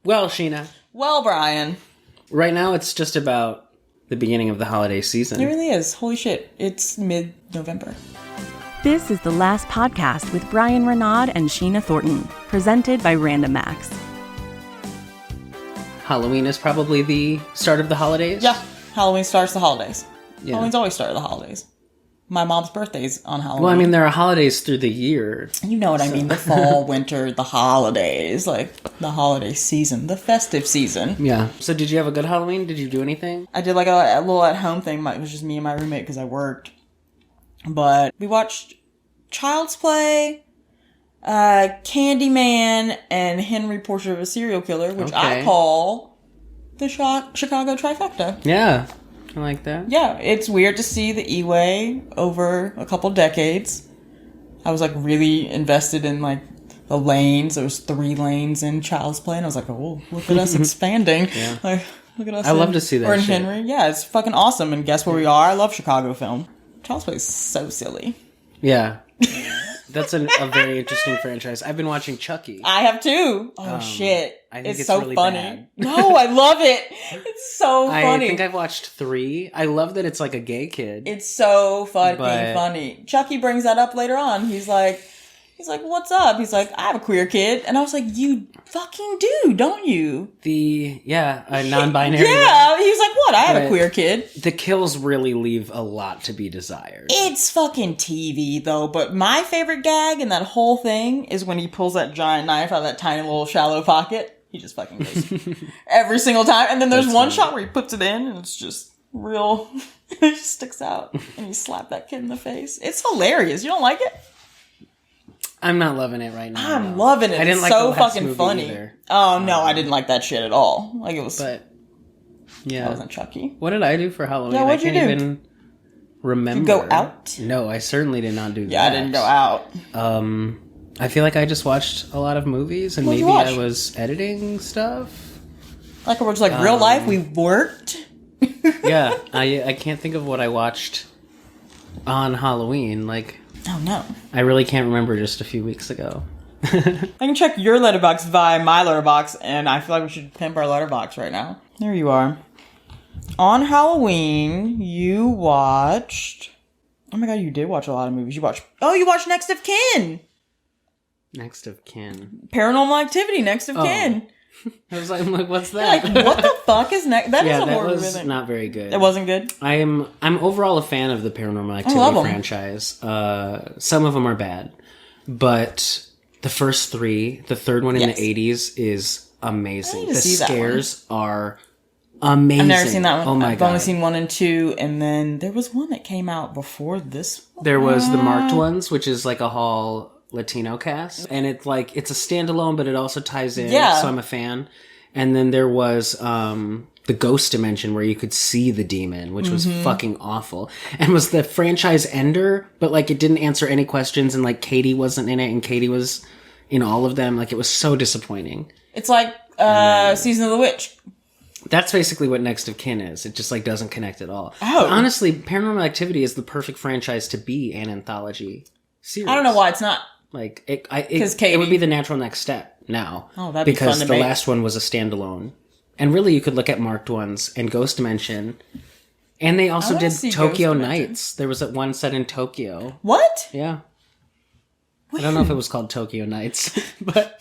Well, Sheena. Well, Bryan. Right now, it's just about the beginning of the holiday season. It really is. Holy shit. It's mid-November. This is the last podcast with Bryan Renaud and Sheena Thornton, presented by Random Max. Halloween is probably the start of the holidays? Yeah. Halloween starts the holidays. Yeah. Halloween's always started the holidays. My mom's birthday's on Halloween. Well, I mean, there are holidays through the year. You know what I mean. The fall, winter, the holidays. Like, the holiday season. The festive season. Yeah. So did you have a good Halloween? Did you do anything? I did like a little at-home thing. It was just me and my roommate because I worked. But we watched Child's Play, Candyman, and Henry Portrait of a Serial Killer, which I call the Chicago trifecta. Yeah. I like that. Yeah, it's weird to see the E-Way over a couple decades. I was like really invested in like the lanes. There was 3 lanes in Child's Play, and I was like, oh, look at us expanding. Yeah. Like, look at us. I love to see that Or in shit. Henry. Yeah, it's fucking awesome. And guess where we are? I love Chicago film. Child's Play is so silly. Yeah. That's a very interesting franchise. I've been watching Chucky. I have too. Oh shit. I think it's so really funny. bad. No, I love it. It's so funny. I think I've watched 3. I love that it's like a gay kid. It's so fucking But- funny. Chucky brings that up later on. He's like, what's up? He's like, I have a queer kid. And I was like, you fucking do, don't you? A non-binary. Yeah. He was like, what? I have a But- queir kid. The kills really leave a lot to be desired. It's fucking TV, though. But my favorite gag in that whole thing is when he pulls that giant knife out of that tiny little shallow pocket. He just fucking goes every single time. And then there's That's one funny. shot where he puts it in and it's just real. It just sticks out. And he slapped that kid in the face. It's hilarious. You don't like it? I'm not loving it right now. I'm loving it. I didn't It's like so the last fucking movie funny. either. Oh, no, I didn't like that shit at all. Like, it was... But, yeah. That wasn't Chucky. What did I do for Halloween? Yeah, what'd I you can't do? even remember. You go out? No, I certainly did not do that. Yeah, I didn't go out. I feel like I just watched a lot of movies and What'd you maybe watch? I was editing stuff. Like, we're just like, real life, we worked. Yeah, I can't think of what I watched on Halloween. Like, Oh, no. I really can't remember just a few weeks ago. I can check your letterbox via my letterbox, and I feel like we should pimp our letterbox right now. There you are. On Halloween, you watched... Oh my god, you did watch a lot of movies. You watched Next of Kin! Next of Kin. Paranormal Activity, Next of Oh. Kin. I was like, what's You're that? like, what the fuck is next? That is Yeah, a that horror was movie. not very good. It wasn't good? I'm overall a fan of the Paranormal Activity love 'em. franchise. Some of them are bad, but the first 3, the third one in Yes. the 80s is amazing. I need to The see that scares are amazing. I've never seen that one. Oh my I've god! only seen 1 and 2, and then there was one that came out before this one. There was the marked ones, which is like a Hall Latino cast, and it's like it's a standalone, but it also ties in. Yeah. So I'm a fan. And then there was the Ghost Dimension where you could see the demon, which was fucking awful, and was the franchise ender, but like it didn't answer any questions, and like Katie wasn't in it, and Katie was in all of them. Like it was so disappointing. It's like Season of the Witch. That's basically what Next of Kin is. It just like doesn't connect at all. Oh. But honestly, Paranormal Activity is the perfect franchise to be an anthology series. I don't know why it's not. Like it 'Cause it would be the natural next step now. Oh, that'd be because fun to the make. last one was a standalone, and really you could look at marked ones and Ghost Dimension, and they also wanna did see Tokyo Ghost Dimension. Nights. There was that one set in Tokyo. What? Yeah, I don't know if it was called Tokyo Nights, but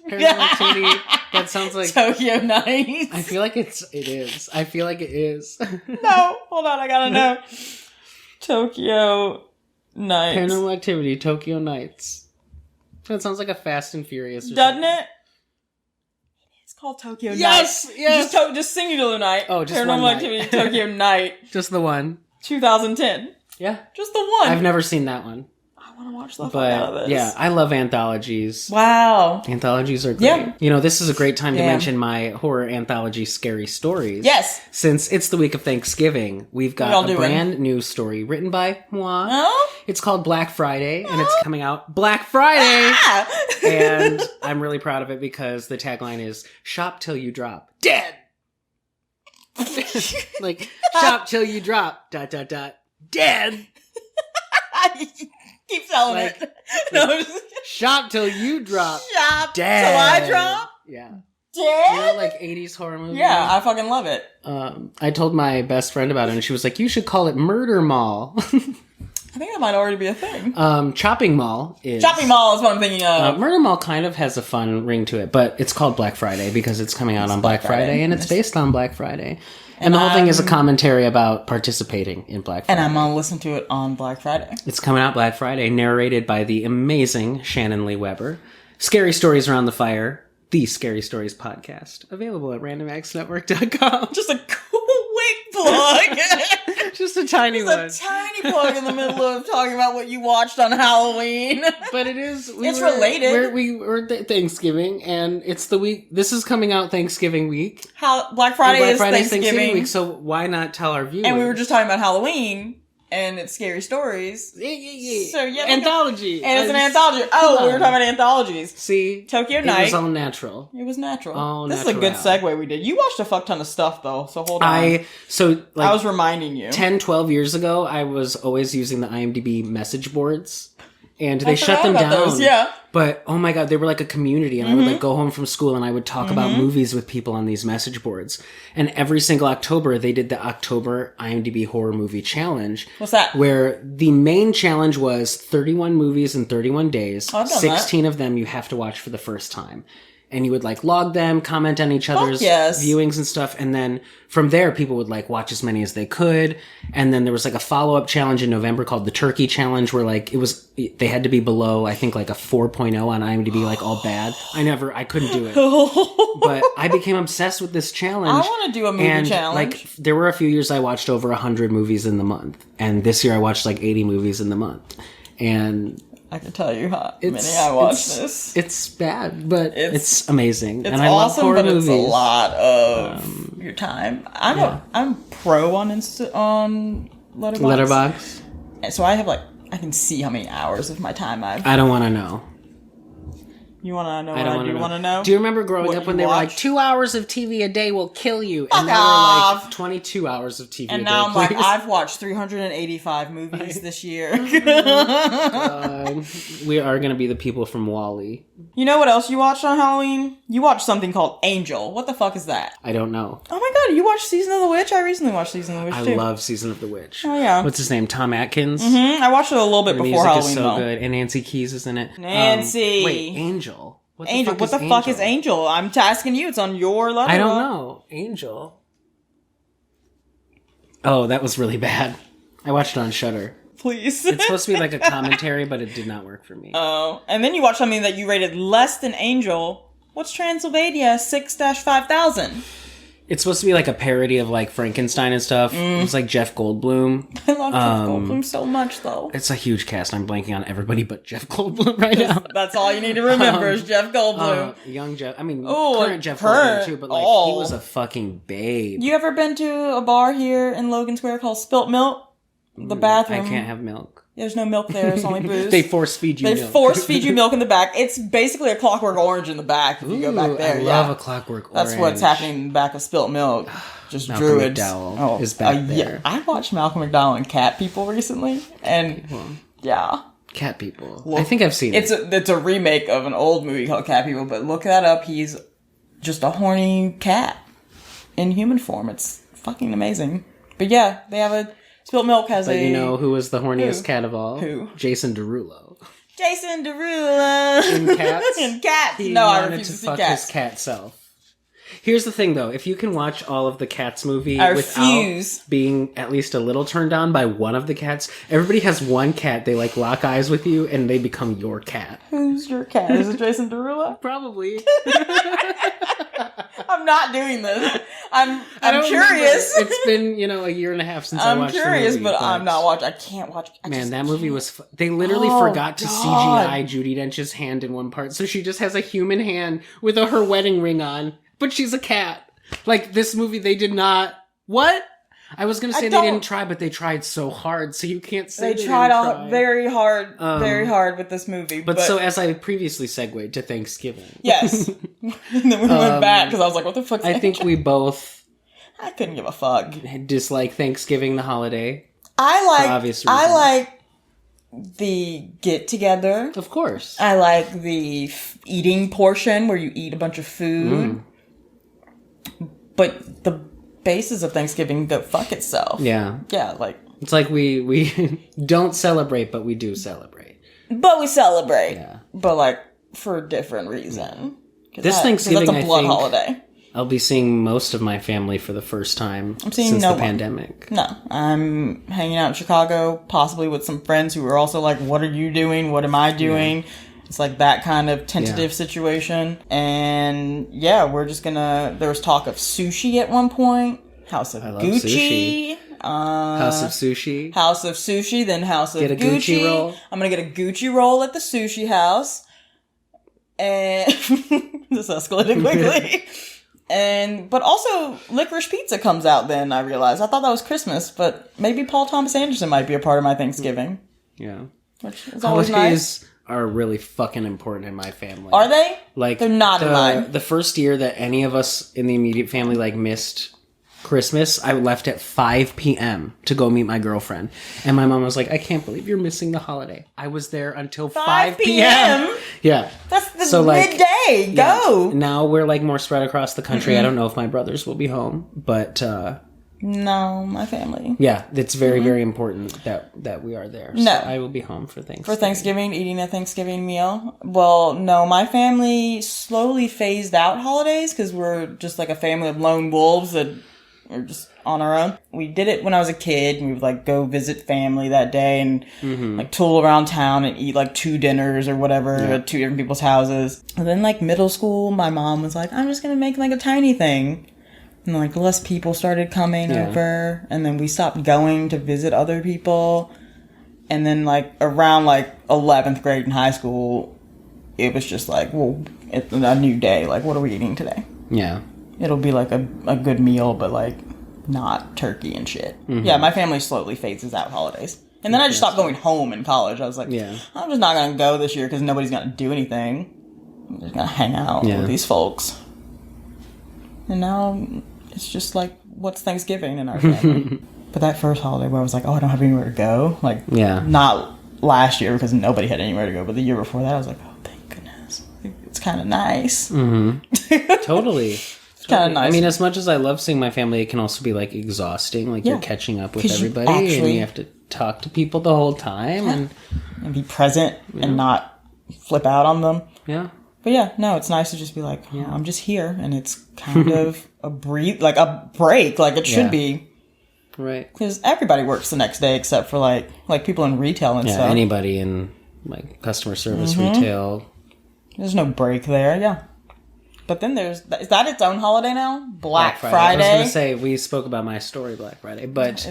Paranormal Activity. That sounds like. Tokyo Nights. I feel like it is. I feel like it is. No, hold on, I gotta know. Tokyo Nights. Paranormal Activity, Tokyo Nights. That sounds like a Fast and Furious. Or Doesn't something. it? It's called Tokyo Yes, Night. yes. Just Singular Night. Oh, just Paranormal one night. Activity Tokyo Night. Just the one. 2010. Yeah. Just the one. I've never seen that one. I want to watch the fuck out of But this. yeah, I love anthologies. Wow. Anthologies are great. Yeah. You know, this is a great time to Yeah. mention my horror anthology, Scary Stories. Yes. Since it's the week of Thanksgiving, we've What y'all got a doing? brand new story written by moi. Oh? It's called Black Friday, and it's coming out Black Friday! Ah! And I'm really proud of it because the tagline is, shop till you drop. Dead! Like, shop till you drop, ... Dead! Keep selling Like- it. No, just Shop till you drop. shop Dead. till I drop. Yeah. did? Like 80s horror movie? Yeah, I fucking love it. I told my best friend about it, and she was like, you should call it Murder Mall. I think that might already be a thing. Chopping Mall is... Chopping Mall is what I'm thinking of. Murder Mall kind of has a fun ring to it, but it's called Black Friday because it's coming out on Black Friday, and it's based on Black Friday. And the whole thing is a commentary about participating in Black Friday. And I'm going to listen to it on Black Friday. It's coming out Black Friday, narrated by the amazing Shannon Lee Weber. Scary Stories Around the Fire, the Scary Stories podcast, available at randomxnetwork.com. Just a quick plug. Just a tiny one. A tiny plug in the middle of talking about what you watched on Halloween. But it is... related. We're Thanksgiving, and it's the week... This is coming out Thanksgiving week. Black Friday is Thanksgiving week, so why not tell our viewers? And we were just talking about Halloween, and it's Scary Stories. Yeah. So, yeah. Anthology. And it's an anthology. Oh, we were talking about anthologies. See? Tokyo Night. It was all natural. It was natural. Oh, this is a good segue we did. You watched a fuck ton of stuff, though, so hold on. I was reminding you. 10, 12 years ago, I was always using the IMDb message boards, and they shut them down. Those, yeah. But, oh my god, they were like a community, and I would like go home from school, and I would talk about movies with people on these message boards. And every single October, they did the October IMDb Horror Movie Challenge. What's that? Where the main challenge was 31 movies in 31 days. Oh, I've done 16 of them you have to watch for the first time. And you would like log them, comment on each other's viewings and stuff. And then from there, people would like watch as many as they could. And then there was like a follow-up challenge in November called the Turkey Challenge, where like they had to be below, I think like a 4.0 on IMDb, like all bad. I couldn't do it. But I became obsessed with this challenge. I want to do a movie challenge. Like there were a few years I watched over 100 movies in the month. And this year I watched like 80 movies in the month. And I can tell you how many I watched this. It's bad, but it's amazing. It's and I awesome, love horror but movies. It's a lot of your time. I'm pro on Letterboxd. So I can see how many hours of my time I don't want to know. You want to know what I do want to know? Do you remember growing up when they were like, 2 hours of TV a day will kill you? And now we're like, 22 hours of TV a day, And now I'm like, please. I've watched 385 movies this year. We are going to be the people from WALL-E. You know what else you watched on Halloween? You watched something called Angel. What the fuck is that? I don't know. Oh my god, you watched Season of the Witch? I recently watched Season of the Witch, too. I love Season of the Witch. Oh, yeah. What's his name? Tom Atkins? Mm-hmm. I watched it a little bit before Halloween, music is so good. And Nancy Keys is in it. Nancy! Wait, Angel. What the fuck is Angel? I'm asking you. It's on your letter. I don't know. Angel. Oh, that was really bad. I watched it on Shudder. Please. It's supposed to be like a commentary, but it did not work for me. Oh. And then you watched something that you rated less than Angel. What's Transylvania 6-5000? It's supposed to be like a parody of like Frankenstein and stuff. It's like Jeff Goldblum. I love Jeff Goldblum so much, though. It's a huge cast. I'm blanking on everybody but Jeff Goldblum right now. That's all you need to remember is Jeff Goldblum. Young Jeff. I mean, current Jeff Goldblum too, but like he was a fucking babe. You ever been to a bar here in Logan Square called Spilt Milk? The bathroom. I can't have milk. There's no milk there. It's only booze. They force feed you milk. They force feed you milk in the back. It's basically a Clockwork Orange in the back if you go back there. I love a Clockwork Orange. That's what's happening in the back of Spilt Milk. Just Malcolm druids. McDowell is back there. Yeah. I watched Malcolm McDowell and Cat People recently, and Cat People. Look, I think I've seen it. It's a remake of an old movie called Cat People, but look that up. He's just a horny cat in human form. It's fucking amazing. But yeah, they have a Spilt Milk has you know who was the horniest cat of all? Who? Jason Derulo. Jason Derulo In Cats. In Cats. He no, I wanted refuse to to see fuck Cats. his cat self. Here's the thing, though. If you can watch all of the Cats movie I without refuse. being at least a little turned on by one of the cats, everybody has one cat. They like lock eyes with you, and they become your cat. Who's your cat? Is it Jason Derulo? Probably. I'm not doing this. I'm don't curious. remember. It's been, a year and a half since I watched the movie. I'm curious, but I'm not watching. I can't watch. That movie was... They literally forgot to CGI Judi Dench's hand in one part, so she just has a human hand with her wedding ring on, but she's a cat. Like, this movie, they did not... What? I was going to say they didn't try, but they tried so hard, so you can't say they tried very hard with this movie. But so, as I previously segued to Thanksgiving. Yes. And then we went back, because I was like, what the fuck? I think we both... I couldn't give a fuck. Dislike Thanksgiving, the holiday. I like the get-together. Of course. I like the eating portion, where you eat a bunch of food. but the basis of Thanksgiving go fuck itself. Yeah. Yeah, like... It's like we don't celebrate, but we do celebrate. But we celebrate. Yeah. But, like, for a different reason. This Thanksgiving, that's a blood holiday. I'll be seeing most of my family for the first time since the pandemic. No. I'm hanging out in Chicago, possibly with some friends who are also like, what are you doing? What am I doing? Yeah. It's like that kind of tentative situation. And, yeah, we're just gonna... There was talk of sushi at one point. House of Gucci. Sushi. House of Sushi. House of Sushi, then House of Gucci. Get a Gucci roll. I'm gonna get a Gucci roll at the sushi house. And this escalated quickly. But also licorice pizza comes out then, I realized. I thought that was Christmas, but maybe Paul Thomas Anderson might be a part of my Thanksgiving. Yeah. Which is always nice. Are really fucking important in my family. Are they? Like, they're not in mine. The first year that any of us in the immediate family, like, missed Christmas, I left at 5 p.m. to go meet my girlfriend. And my mom was like, I can't believe you're missing the holiday. I was there until 5 p.m. Yeah. That's the midday. Go. Yeah, now we're, like, more spread across the country. I don't know if my brothers will be home, but... no, my family. Yeah, it's very, very important that we are there. So no. I will be home for Thanksgiving. For Thanksgiving, eating a Thanksgiving meal. Well, no, my family slowly phased out holidays because we're just like a family of lone wolves that are just on our own. We did it when I was a kid. And we would like go visit family that day and like tool around town and eat like 2 dinners or whatever at 2 different people's houses. And then like middle school, my mom was like, I'm just going to make like a tiny thing. And, like, less people started coming over. And then we stopped going to visit other people. And then, like, around, like, 11th grade in high school, it was just like, well, it's a new day. Like, what are we eating today? Yeah. It'll be, like, a good meal, but, like, not turkey and shit. Yeah, my family slowly phases out holidays. And then I just stopped going home in college. I was like, I'm just not going to go this year because nobody's going to do anything. I'm just going to hang out with these folks. And now... it's just like, what's Thanksgiving in our family? But that first holiday where I was like, oh, I don't have anywhere to go. Like, not last year because nobody had anywhere to go. But the year before that, I was like, oh, thank goodness. It's kind of nice. Mm-hmm. Totally. It's kind of nice. I mean, as much as I love seeing my family, it can also be, like, exhausting. Like, you're catching up with everybody and you have to talk to people the whole time. And be present and not flip out on them. Yeah. But yeah, no, it's nice to just be like, oh, I'm just here, and it's kind of a break, like it should be. Right. Because everybody works the next day except for like people in retail and stuff. Anybody in like customer service, retail. There's no break there, yeah. But then is that its own holiday now? Black Friday. I was going to say, we spoke about my story Black Friday, but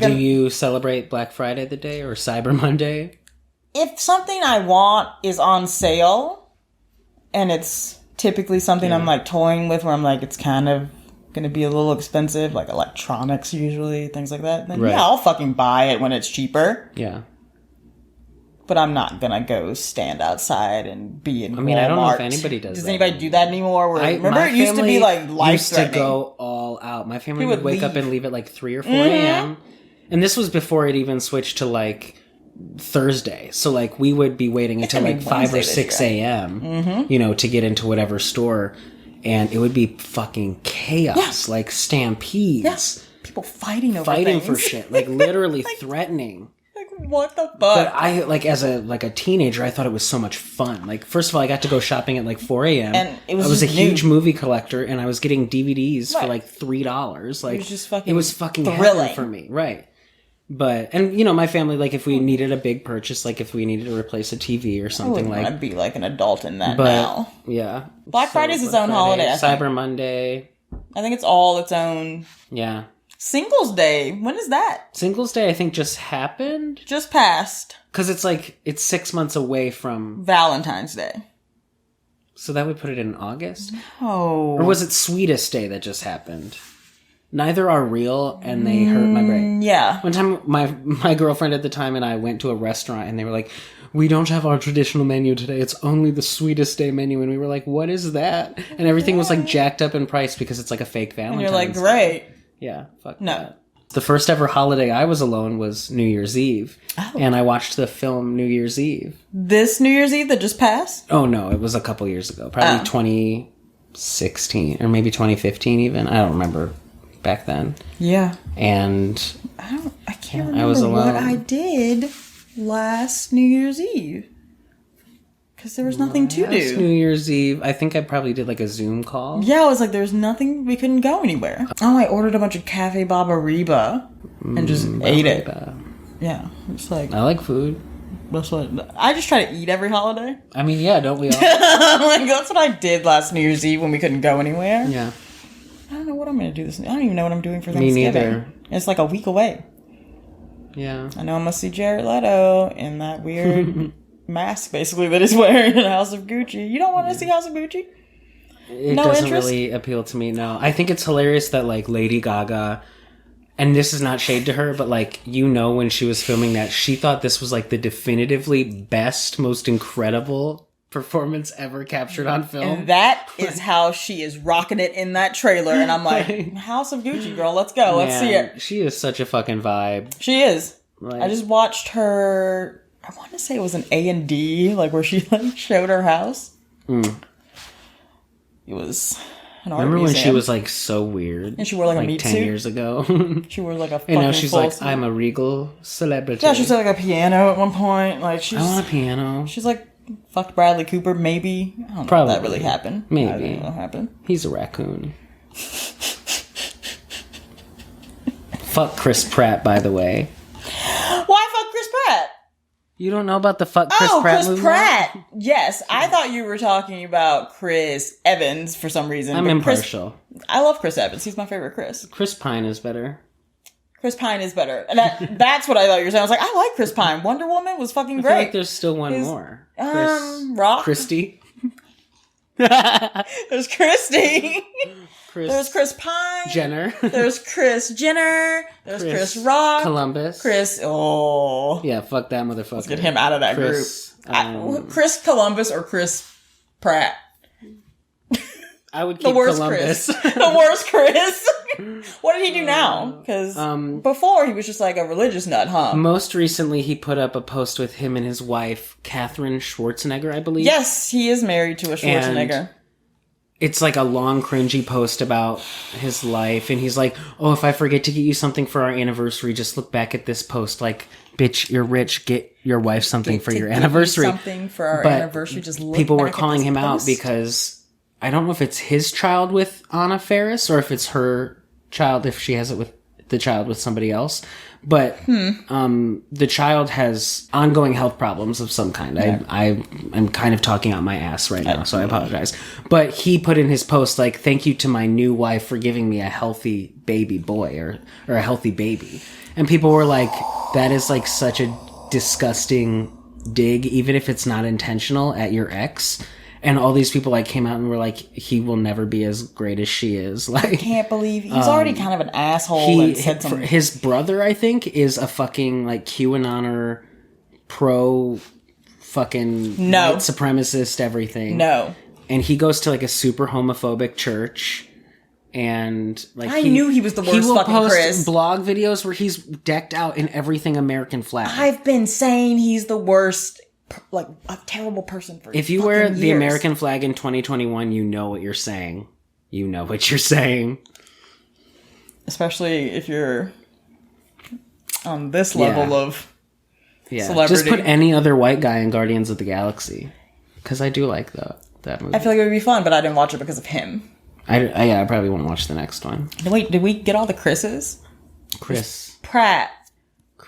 do you celebrate Black Friday the day or Cyber Monday? If something I want is on sale... and it's typically something I'm, like, toying with where I'm like, it's kind of going to be a little expensive, like electronics usually, things like that. Then, I'll fucking buy it when it's cheaper. Yeah. But I'm not going to go stand outside and be in Walmart. I mean, I don't know if anybody does that. Does anybody do that anymore? Remember it used to be, like, life-threatening. Used to go all out. My family would wake up and leave at, like, 3 or 4 a.m. And this was before it even switched to, like... Thursday, so like we would be waiting until like 5 or 6 a.m. You know, to get into whatever store, and it would be fucking chaos, like stampedes, people fighting for shit, like literally threatening. Like what the fuck? But I like as a teenager, I thought it was so much fun. Like first of all, I got to go shopping at like 4 a.m. and I was a huge movie collector, and I was getting DVDs for like $3. Like it was fucking thrilling for me, right? But, and, you know, my family, like, if we needed a big purchase, like, if we needed to replace a TV or something like... I'd be, like, an adult in that now. Yeah. Black Friday's its own holiday, I think. Cyber Monday. I think it's all its own... Yeah. Singles Day. When is that? Singles Day, I think, just happened. Just passed. Because it's, like, it's 6 months away from... Valentine's Day. So that would put it in August? No. Or was it Sweetest Day that just happened? Neither are real, and they hurt my brain. Yeah. One time, my girlfriend at the time and I went to a restaurant, and they were like, we don't have our traditional menu today. It's only the Sweetest Day menu. And we were like, what is that? And everything was, like, jacked up in price because it's, like, a fake Valentine's And you're like, great. Day. Yeah, fuck no. that. The first ever holiday I was alone was New Year's Eve. Oh. And I watched the film New Year's Eve. This New Year's Eve that just passed? Oh, no. It was a couple years ago. Probably 2016 or maybe 2015 even. I don't remember back then. Yeah. And I can't remember I was alone. what I did last New Year's Eve. Because there was nothing to Last do. New Year's Eve, I think I probably did like a Zoom call. Yeah, I was like, there's nothing, we couldn't go anywhere. Oh, I ordered a bunch of Cafe Baba Reba and just ate it. Yeah, it's like... I like food. That's what I just try to eat every holiday. I mean, yeah, don't we all? Like, that's what I did last New Year's Eve when we couldn't go anywhere. Yeah. I don't know what I'm going to do this. I don't even know what I'm doing for Me Thanksgiving. neither. It's like a week away. Yeah. I know I'm going to see Jared Leto in that weird mask, basically, that he's wearing in House of Gucci. You don't want to see House of Gucci? It No doesn't interest? really appeal to me, no. I think it's hilarious that, like, Lady Gaga, and this is not shade to her, but, like, you know, when she was filming that, she thought this was, like, the definitively best, most incredible performance ever captured on film. And that is how she is rocking it in that trailer. And I'm like, House of Gucci, girl, let's go. Let's see it. She is such a fucking vibe. She is. Like, I just watched her, I want to say it was an A&D, like where she like showed her house. It was an art remember when museum. she was like so weird? And she wore like a meat 10 suit? years ago. She wore like a fucking And now she's full like, suit. I'm a regal celebrity. Yeah, she said like a piano at one point. Like she's I want a piano. she's like fucked Bradley Cooper, maybe. I don't know Probably. if that really happened. Maybe. I don't know what happened. He's a raccoon. Fuck Chris Pratt, by the way. Why fuck Chris Pratt? You don't know about the fuck Chris Pratt Chris movement? Pratt. Yes, I thought you were talking about Chris Evans for some reason. I'm but impartial. I love Chris Evans. He's my favorite Chris. Chris Pine is better. Chris Pine is better. And that's what I thought you were saying. I was like, I like Chris Pine. Wonder Woman was fucking I feel great. like there's still one more. Rock. Christy. There's Christy. Chris There's Chris Pine. Jenner. There's Chris Jenner. There's Chris Rock. Columbus. Chris. Oh. Yeah, fuck that motherfucker. Let's get him out of that Chris, group. Chris Columbus or Chris Pratt? I would keep The worst Columbus. Chris. The worst Chris. What did he do now? Because before he was just like a religious nut, huh? Most recently, he put up a post with him and his wife, Katherine Schwarzenegger, I believe. Yes, he is married to a Schwarzenegger. And it's like a long, cringy post about his life. And he's like, oh, if I forget to get you something for our anniversary, just look back at this post. Like, bitch, you're rich. Get your wife something for your anniversary. Something for our But anniversary. Just look people were back at calling this him out post. because I don't know if it's his child with Anna Faris or if it's her child, if she has it with the child with somebody else. But the child has ongoing health problems of some kind. Yeah. I'm kind of talking out my ass right now, so I apologize. But he put in his post, like, thank you to my new wife for giving me a healthy baby boy or a healthy baby. And people were like, that is like such a disgusting dig, even if it's not intentional, at your ex. And all these people like came out and were like, he will never be as great as she is. Like, I can't believe he's already kind of an asshole and said something. His brother, I think, is a fucking like QAnoner pro fucking white supremacist everything. No. And he goes to like a super homophobic church. And like I knew he was the worst he will fucking post Chris. blog videos where he's decked out in everything American flag. I've been saying he's the worst, like a terrible person for if you wear the years. American flag in 2021, you know what you're saying. You know what you're saying. Especially if you're on this level of celebrity. Just put any other white guy in Guardians of the Galaxy. Because I do like that movie. I feel like it would be fun, but I didn't watch it because of him. I probably won't watch the next one. Wait, did we get all the Chris's? Chris Pratt.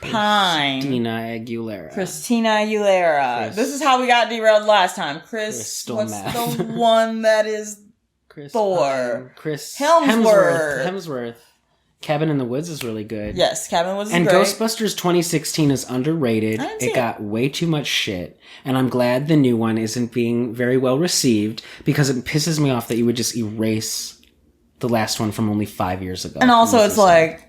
Pine. Christina Aguilera. This is how we got derailed last time. Chris what's math. the one that is Thor? Chris Hemsworth. Hemsworth. Cabin in the Woods is really good. Yes, Cabin was and great. Ghostbusters 2016 is underrated. It got way too much shit. And I'm glad the new one isn't being very well received because it pisses me off that you would just erase the last one from only 5 years ago. And also it's like,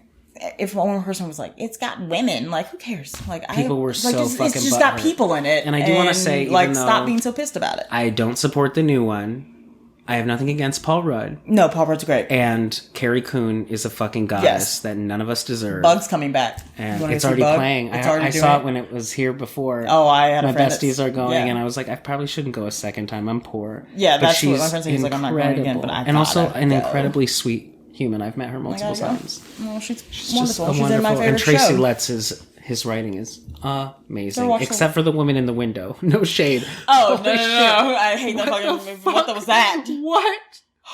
if one person was like, it's got women, like, who cares? Like, people were so fucking it's just got butthurt. people in it. And I do want to say, like, even stop though being so pissed about it. I don't support the new one. I have nothing against Paul Rudd. No, Paul Rudd's great. And Carrie Coon is a fucking goddess that none of us deserve. Bug's coming back. And it's already playing. I saw it when it was here before. Oh, I had my a friend besties are going, and I was like, I probably shouldn't go a second time. I'm poor. Yeah, that's what my friend said. He's like, I'm not going again, but and also an incredibly sweet human. I've met her multiple times. Well, she's wonderful. She's in my favorite and Tracy show. Letts his writing is amazing, except for the woman in the window. No shade. Oh no! I hate that fucking movie. What was that?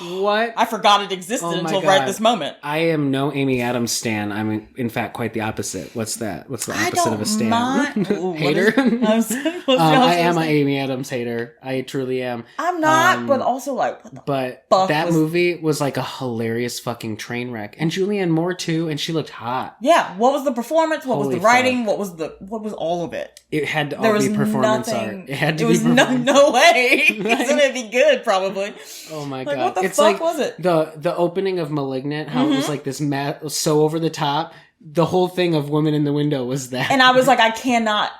What? I forgot it existed until right this moment. I am no Amy Adams stan. I'm in fact quite the opposite. What's that? What's the opposite of a stan? Hater? I am an Amy Adams hater. I truly am. I'm not, but also like, what the fuck that movie was like a hilarious fucking train wreck. And Julianne Moore too, and she looked hot. Yeah. What was the performance? What was the writing? What was all of it? It had to all be performance art. It had to be performance. No way. It's gonna be good, probably. Oh my god. God. What the fuck was it? The opening of *Malignant*, how it was like this so over the top. The whole thing of Woman in the Window was that. And I was like, I cannot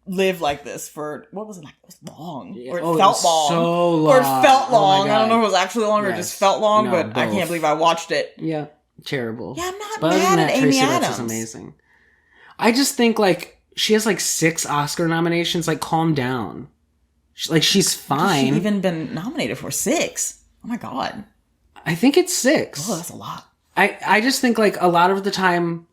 live like this for, what was it like? It was long. Yeah. Or it felt long. So long. Or it felt long. I don't know if it was actually long or just felt long, but both. I can't believe I watched it. Yeah. Terrible. Yeah, I'm not but mad at Amy Tracy Adams. Letts is amazing. I just think like she has like 6 Oscar nominations. Like, calm down. She's fine. Has she even been nominated for 6? Oh my god. I think it's 6. Oh, that's a lot. I just think like a lot of the time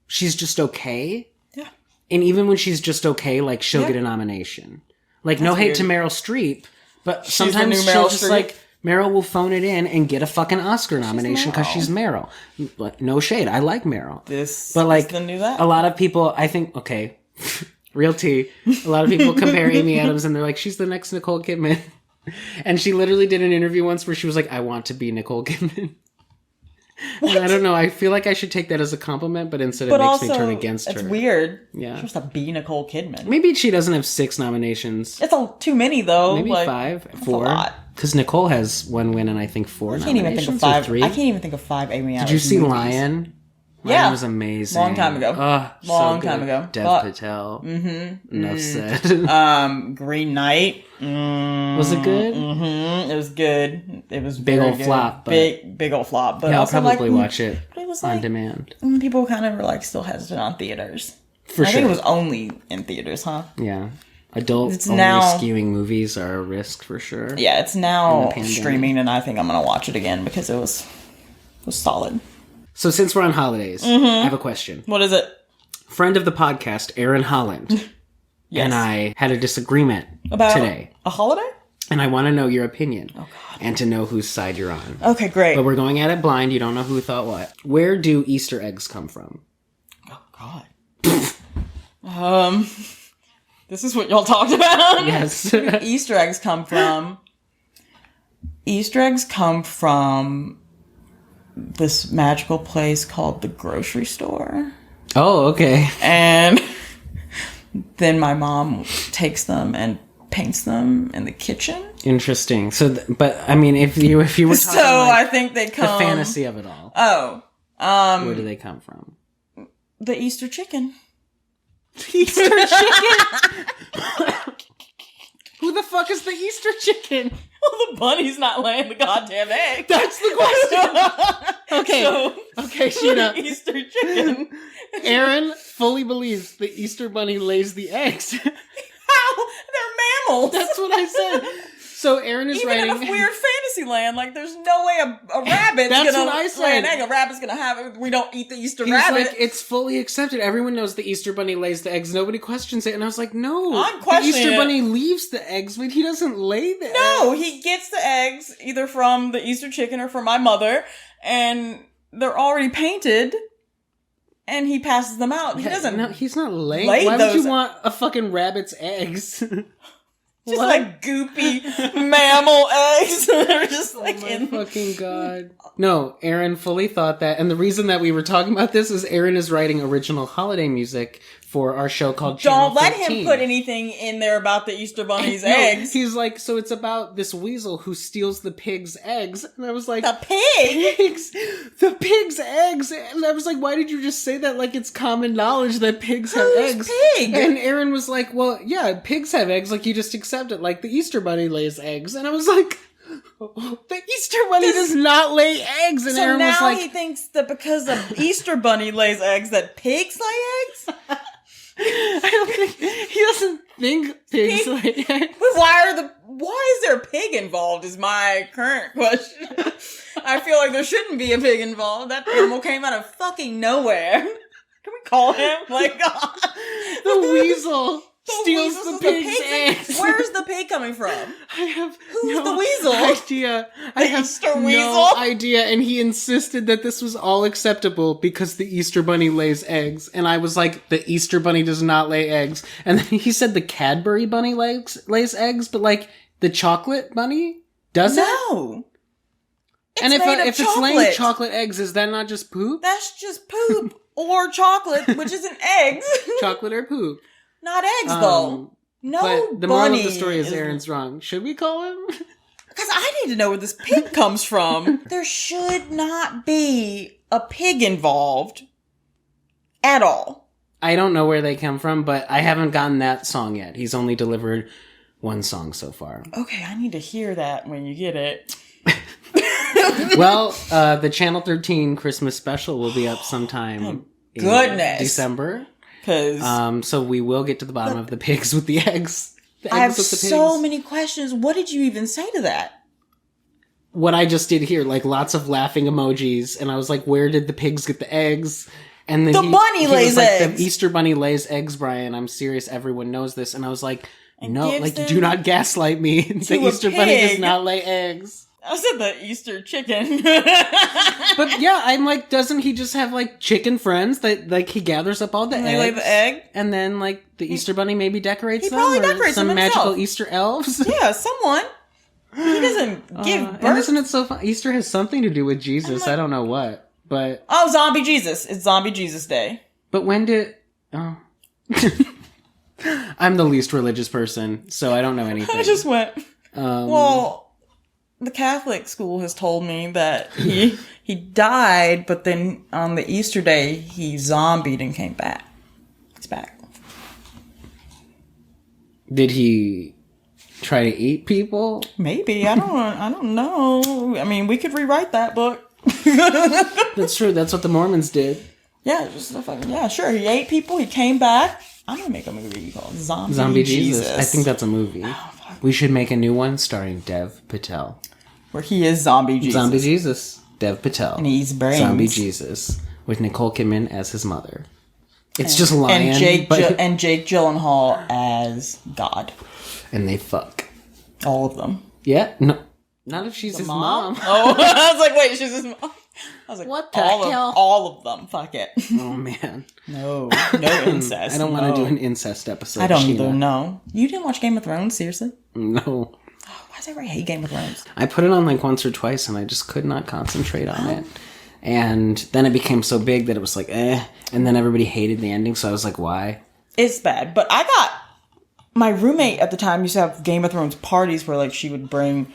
she's just okay. Yeah. And even when she's just okay, like she'll get a nomination. Like, that's no hate to Meryl Streep, but sometimes she'll just like, Meryl will phone it in and get a fucking Oscar nomination because she's Meryl. No shade. I like Meryl. But like, a lot of people, I think, okay, real tea. A lot of people compare Amy Adams and they're like, she's the next Nicole Kidman. And she literally did an interview once where she was like, I want to be Nicole Kidman. And I don't know. I feel like I should take that as a compliment, but instead it makes me turn against her. It's weird. Yeah. She's supposed to be Nicole Kidman. Maybe she doesn't have 6 nominations. It's too many though. Maybe like, 5, 4. Because Nicole has 1 win and I think 4 nominations. I can't even think of 5. 3. I can't even think of 5 Amy Adams. Did you see movies. Lion? Yeah. Lion was amazing. Long time ago. Long time ago. Dev Patel. Enough said. Green Knight. Was it good? It was good. It was big old flop. Big old flop. But yeah, I'll probably watch it on demand. People kind of were like still hesitant on theaters. For sure. I think it was only in theaters, huh? Yeah. Adult only skewing movies are a risk for sure. Yeah, it's now streaming, and I think I'm gonna watch it again because it was solid. So since we're on holidays, I have a question. What is it? Friend of the podcast, Aaron Holland, and I had a disagreement about today. A holiday? And I want to know your opinion. Oh, God. And to know whose side you're on. Okay, great. But we're going at it blind. You don't know who thought what. Where do Easter eggs come from? Oh, God. This is what y'all talked about? Yes. Easter eggs come from this magical place called the grocery store. Oh, okay. And then my mom takes them and paints them in the kitchen. Interesting. So, but I mean, if you were talking I think they come the fantasy of it all. Oh, where do they come from? The Easter chicken. Easter chicken. Who the fuck is the Easter chicken? Well, the bunny's not laying the goddamn egg. That's the question. Okay. Okay, Sheena. Easter chicken. Aaron fully believes the Easter bunny lays the eggs. How? They're mammals. That's what I said. So Aaron is writing... Even in a weird fantasy land, like, there's no way a rabbit's gonna lay an egg. A rabbit's gonna have it. We don't eat the Easter rabbit. Like, it's fully accepted. Everyone knows the Easter bunny lays the eggs. Nobody questions it. And I was like, no. I'm questioning the Easter bunny leaves the eggs, but he doesn't lay the eggs. No, he gets the eggs either from the Easter chicken or from my mother, and they're already painted, and he passes them out. He doesn't... No, he's not laying. Why would you want a fucking rabbit's eggs? Just like goopy mammal eggs. They're just like fucking God. No, Aaron fully thought that. And the reason that we were talking about this is Aaron is writing original holiday music for our show called Channel Don't let 15. him put anything in there about the Easter Bunny's eggs. He's like, so it's about this weasel who steals the pig's eggs. And I was like, the pig? The pig's eggs. And I was like, why did you just say that like it's common knowledge that pigs have eggs? Pig? And Aaron was like, well, yeah, pigs have eggs. Like, you just accept it. Like, the Easter Bunny lays eggs. And I was like, The Easter Bunny does not lay eggs. And So Aaron was now like, he thinks that because the Easter Bunny lays eggs, that pigs lay eggs? I don't think, he doesn't think pigs lay eggs. But why is there a pig involved is my current question. I feel like there shouldn't be a pig involved. That animal came out of fucking nowhere. Can we call him? Like, The weasel steals the pig's eggs. Where's the pig coming from? I have Who's the weasel? idea. I have Easter no weasel? idea. And he insisted that this was all acceptable because the Easter Bunny lays eggs. And I was like, the Easter Bunny does not lay eggs. And then he said the Cadbury Bunny lays eggs, but like the chocolate bunny doesn't. No. And if made of it's laying chocolate eggs, is that not just poop? That's just poop or chocolate, which isn't eggs. Chocolate or poop? Not eggs, though. No, But the moral of the story is Aaron's wrong. Should we call him? Because I need to know where this pig comes from. There should not be a pig involved at all. I don't know where they come from, but I haven't gotten that song yet. He's only delivered one song so far. Okay, I need to hear that when you get it. Well, the Channel 13 Christmas special will be up sometime in December. So we will get to the bottom of the pigs with the eggs. I have so many questions. What did you even say to that? What I just did here, like lots of laughing emojis, and I was like, where did the pigs get the eggs? And then the bunny lays eggs. The Easter Bunny lays eggs, Brian. I'm serious. Everyone knows this. And I was like, no, like, do not gaslight me. The Easter Bunny does not lay eggs. I said the Easter chicken. But yeah, I'm like, doesn't he just have like chicken friends that like he gathers up all the eggs? They lay the egg? And then like the Easter Bunny maybe decorates them? Probably decorates some them magical himself. Easter elves? Yeah, someone. He doesn't give birth. And isn't it so fun? Easter has something to do with Jesus. I don't know what, but... Oh, Zombie Jesus. It's Zombie Jesus Day. But when did... Oh. I'm the least religious person, so I don't know anything. I just went... Well... The Catholic school has told me that he died, but then on the Easter day, he zombied and came back. He's back. Did he try to eat people? Maybe. I don't know. I mean, we could rewrite that book. That's true. That's what the Mormons did. Yeah, sure. He ate people. He came back. I'm going to make a movie called Zombie Jesus. I think that's a movie. Oh, we should make a new one starring Dev Patel. Where he is Zombie Jesus. Zombie Jesus. Dev Patel. And he's brains. Zombie Jesus. With Nicole Kidman as his mother. It's just Lion. And Jake Gyllenhaal as God. And they fuck. All of them. Yeah? No. Not if she's his mom. Oh, I was like, wait, she's his mom? I was like, what the hell? All of them. Fuck it. Oh, man. No incest. I don't want to do an incest episode. I don't either, no. You didn't watch Game of Thrones, seriously? No. Why does everybody hate Game of Thrones? I put it on like once or twice and I just could not concentrate on it. And then it became so big that it was like, eh. And then everybody hated the ending, so I was like, why? It's bad. But I got... My roommate at the time used to have Game of Thrones parties where like she would bring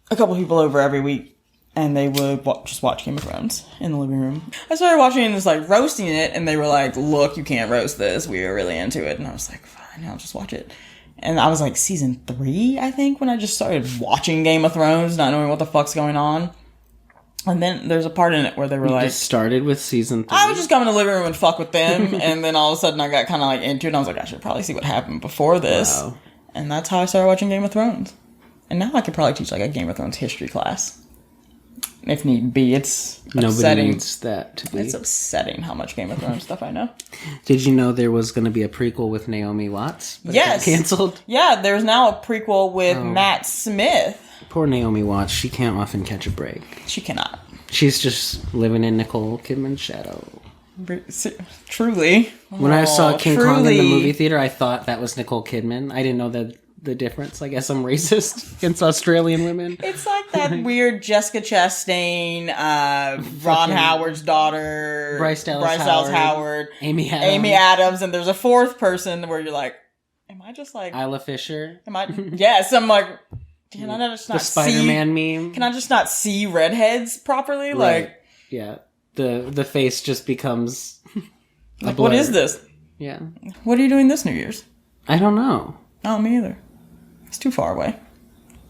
a couple people over every week and they would just watch Game of Thrones in the living room. I started watching and just like roasting it and they were like, look, you can't roast this. We are really into it. And I was like, fine, I'll just watch it. And I was like season 3, I think, when I just started watching Game of Thrones, not knowing what the fuck's going on. And then there's a part in it where they were like... Just started with season 3? I would just come in the living room and fuck with them. And then all of a sudden I got kind of like into it. And I was like, I should probably see what happened before this. Wow. And that's how I started watching Game of Thrones. And now I could probably teach like a Game of Thrones history class. If need be. It's Nobody upsetting. needs that to be. It's upsetting how much Game of Thrones stuff I know. Did you know there was going to be a prequel with Naomi Watts? But yes. It got canceled? Yeah, there's now a prequel with Matt Smith. Poor Naomi Watts. She can't often catch a break. She cannot. She's just living in Nicole Kidman's shadow. Truly. When I saw King Kong in the movie theater, I thought that was Nicole Kidman. I didn't know the difference. I guess I'm racist against Australian women. It's like that weird Jessica Chastain, Ron Howard's daughter, Bryce Dallas Howard, Amy Adams, and there's a fourth person where you're like, am I just like Isla Fisher? Am I? Yes, I'm like, can I just not the Spider-Man meme? Can I just not see redheads properly? Right. Like, yeah, the face just becomes like, what is this? Yeah. What are you doing this New Year's? I don't know. Oh, me either. It's too far away.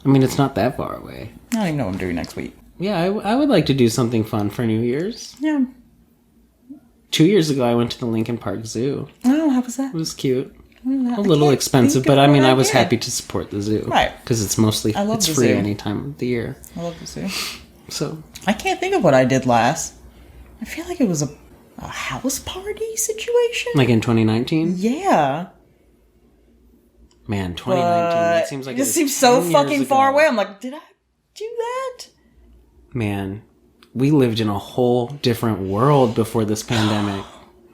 I mean, it's not that far away. I don't even know what I'm doing next week. Yeah, I would like to do something fun for New Year's. Yeah. 2 years ago, I went to the Lincoln Park Zoo. Oh, how was that? It was cute. A little expensive, but I mean, I was happy to support the zoo. Right. Because it's mostly, it's free any time of the year. I love the zoo. So. I can't think of what I did last. I feel like it was a house party situation. Like in 2019? Yeah. Man, 2019. That seems like it seems so fucking far away. I'm like, did I do that? Man, we lived in a whole different world before this pandemic.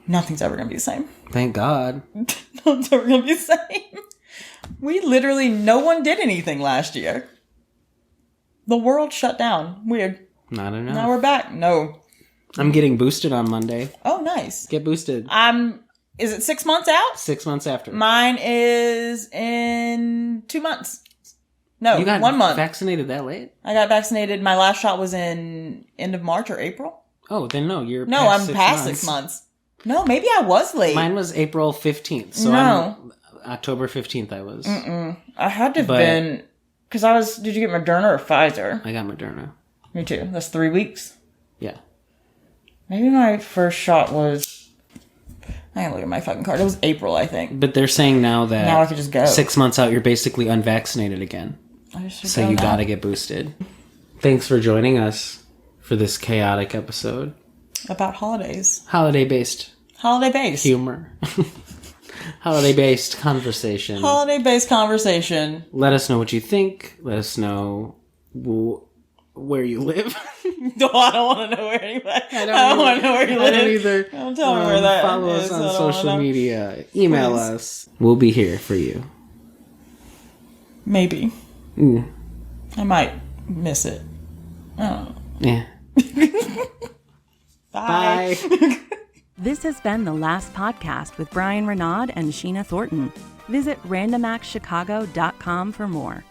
Nothing's ever gonna be the same. Thank God. Nothing's ever gonna be the same. We literally, no one did anything last year. The world shut down. Weird. Not enough. Now we're back. No. I'm getting boosted on Monday. Oh, nice. Get boosted. Is it 6 months out? 6 months after. Mine is in 2 months. No, you got 1 month. Vaccinated that late? I got vaccinated. My last shot was in end of March or April. Oh, then no, I'm past 6 months. No, maybe I was late. Mine was April 15th. So no. October 15th I was. I had to have been, because did you get Moderna or Pfizer? I got Moderna. Me too. That's 3 weeks. Yeah. Maybe my first shot was, I gotta look at my fucking card. It was April, I think. But they're saying now that now I could just go. 6 months out, you're basically unvaccinated again. So you gotta get boosted. Thanks for joining us for this chaotic episode. About holidays. Holiday-based. Holiday-based. Humor. Holiday-based conversation. Holiday-based conversation. Let us know what you think. Let us know where you live. No, I don't want to know where anyway. I don't want to know where you live. I don't either. Don't tell me where that follow is. us on social media. Email us. We'll be here for you. Maybe. I might miss it. I don't know. Yeah. Bye. This has been The Last Podcast with Bryan Renaud and Sheena Thornton. Visit randomacchicago.com for more.